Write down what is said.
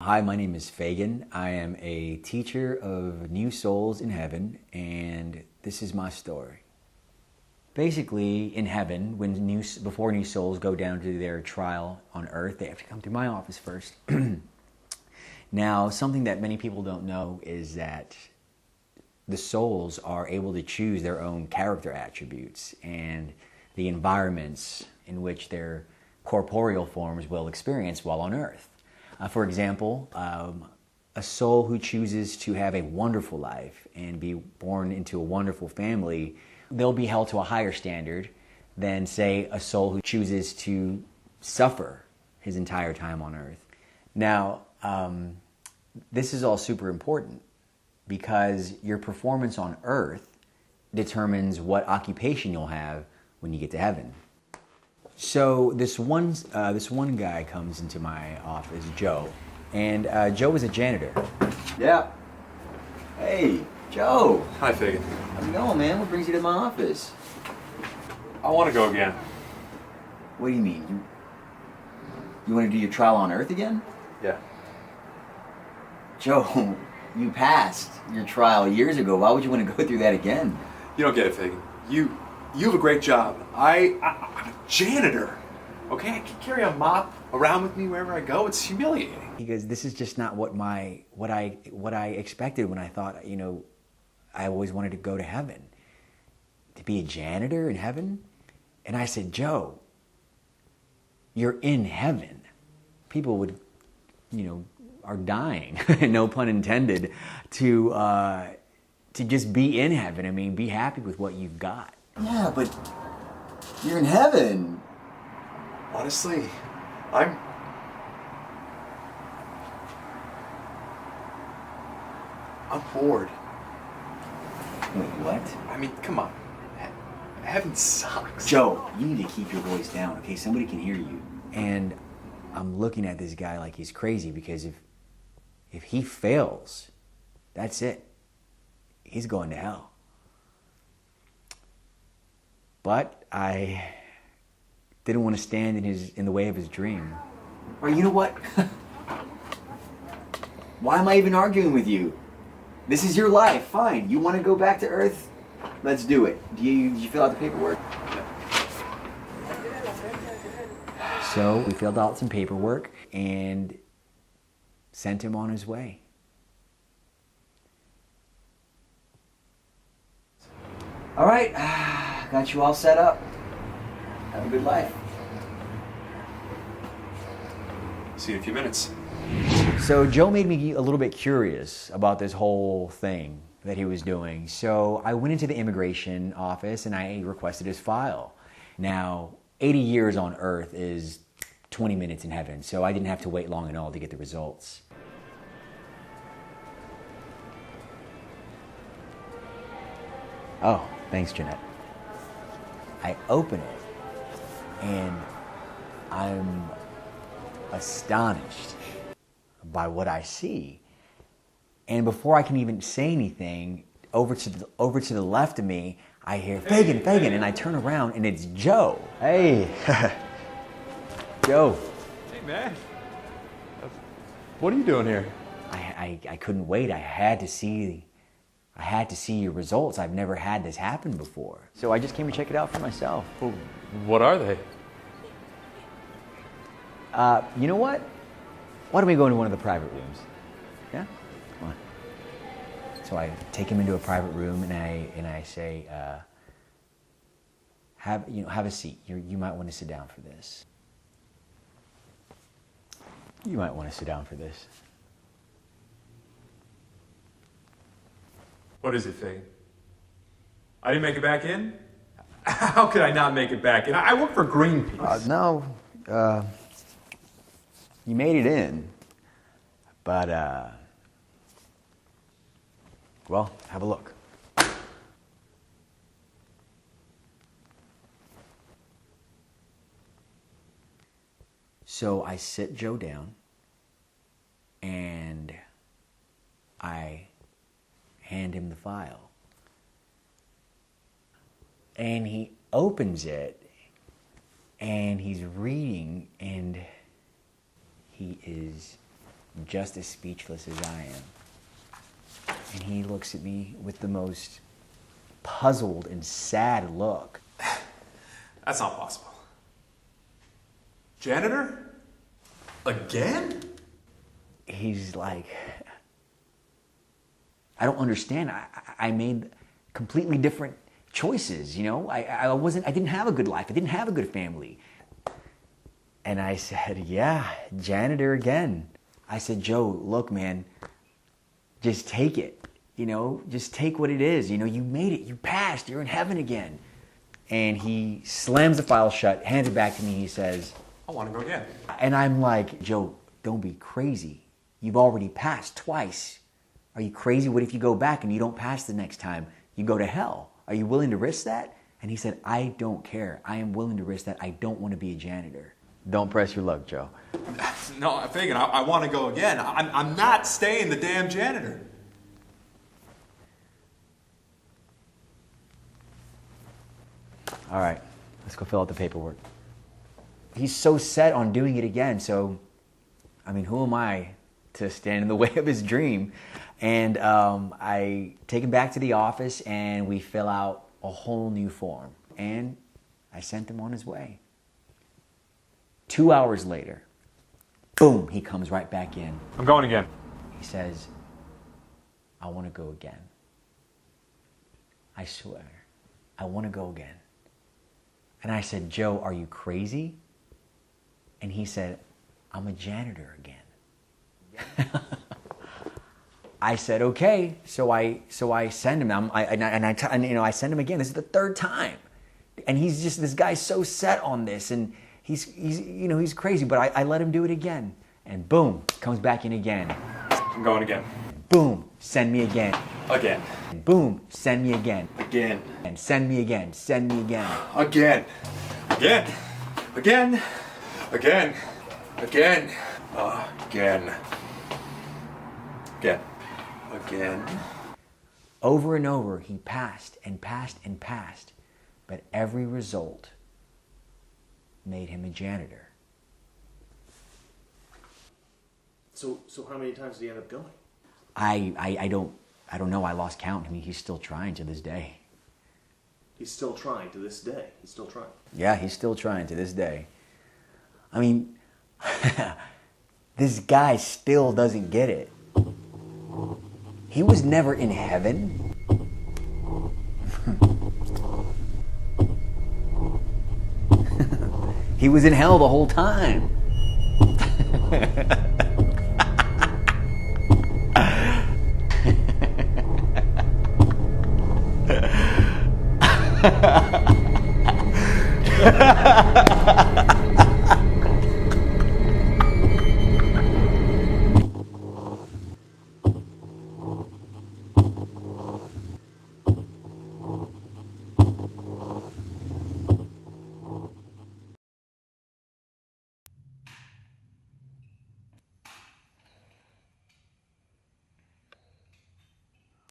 Hi, my name is Fagan. I am a teacher of new souls in heaven, and this is my story. Basically, in heaven, before new souls go down to their trial on earth, they have to come through my office first. Now, something that many people don't know is that the souls are able to choose their own character attributes and the environments in which their corporeal forms will experience while on earth. For example, a soul who chooses to have a wonderful life and be born into a wonderful family, they'll be held to a higher standard than, say, a soul who chooses to suffer his entire time on earth. Now, this is all super important because your performance on earth determines what occupation you'll have when you get to heaven. So this one guy comes into my office, Joe, and Joe is a janitor. Yeah. Hey, Joe. Hi, Fagan. How's it going, man? What brings you to my office? I want to go again. What do you mean? You want to do your trial on Earth again? Yeah. Joe, you passed your trial years ago. Why would you want to go through that again? You don't get it, Fagan. You have a great job. I'm a janitor. Okay, I can carry a mop around with me wherever I go. It's humiliating. He goes, "This is just not what I expected when I thought, I always wanted to go to heaven. To be a janitor in heaven?" And I said, "Joe, you're in heaven. People would, are dying, no pun intended, to just be in heaven. I mean, be happy with what you've got." Yeah, but you're in heaven. Honestly, I'm bored. Wait, what? I mean, come on. Heaven sucks. Joe, you need to keep your voice down, okay? Somebody can hear you. And I'm looking at this guy like he's crazy because if he fails, that's it. He's going to hell. But I didn't want to stand in the way of his dream. Or you know what? Why am I even arguing with you? This is your life. Fine. You want to go back to Earth? Let's do it. Did you fill out the paperwork? So we filled out some paperwork and sent him on his way. All right. Got you all set up. Have a good life. See you in a few minutes. So Joe made me a little bit curious about this whole thing that he was doing. So I went into the immigration office and I requested his file. Now, 80 years on Earth is 20 minutes in heaven, so I didn't have to wait long at all to get the results. Oh, thanks, Jeanette. I open it and I'm astonished by what I see. And before I can even say anything, over to the left of me, I hear, Fagan, and I turn around and it's Joe. Hey, Joe. Hey, man. What are you doing here? I couldn't wait. I had to see your results. I've never had this happen before. So I just came to check it out for myself. Well, what are they? You know what? Why don't we go into one of the private rooms? Yeah? Come on. So I take him into a private room and I say, have a seat. You might want to sit down for this. You might want to sit down for this. What is it, Fagan? I didn't make it back in? How could I not make it back in? I work for Greenpeace. No, you made it in, but, well, have a look. So I sit Joe down and I hand him the file. And he opens it and he's reading and he is just as speechless as I am. And he looks at me with the most puzzled and sad look. That's not possible. Janitor? Again? He's like, I don't understand. I made completely different choices, you know? I didn't have a good life. I didn't have a good family. And I said, yeah, janitor again. I said, Joe, look, man, just take it. You know, just take what it is. You know, you made it. You passed. You're in heaven again. And he slams the file shut, hands it back to me. He says, I want to go again. and I'm like, Joe, don't be crazy. You've already passed twice. Are you crazy? What if you go back and you don't pass the next time? You go to hell. Are you willing to risk that? And he said, I don't care. I am willing to risk that. I don't want to be a janitor. Don't press your luck, Joe. No, Fagan, I want to go again. I'm not staying the damn janitor. All right, let's go fill out the paperwork. He's so set on doing it again, so, I mean, who am I to stand in the way of his dream? And I take him back to the office, and we fill out a whole new form. And I sent him on his way. 2 hours later, boom, he comes right back in. I'm going again. He says, I want to go again. I swear, I want to go again. And I said, Joe, are you crazy? And he said, I'm a janitor again. I said, okay. So I send him. I send him again. This is the third time. And he's just, this guy's so set on this, and he's crazy, but I let him do it again. And boom, comes back in again. I'm going again. Boom, send me again. Again. Boom, send me again. Again. And send me again, send me again. Again. Again. Again. Again. Again. Again. Again. Again. Over and over, he passed and passed and passed, but every result made him a janitor. So how many times did he end up going? I don't know. I lost count. I mean, he's still trying to this day. He's still trying to this day. He's still trying. Yeah, he's still trying to this day. I mean, this guy still doesn't get it. He was never in heaven. He was in hell the whole time. Ha ha ha!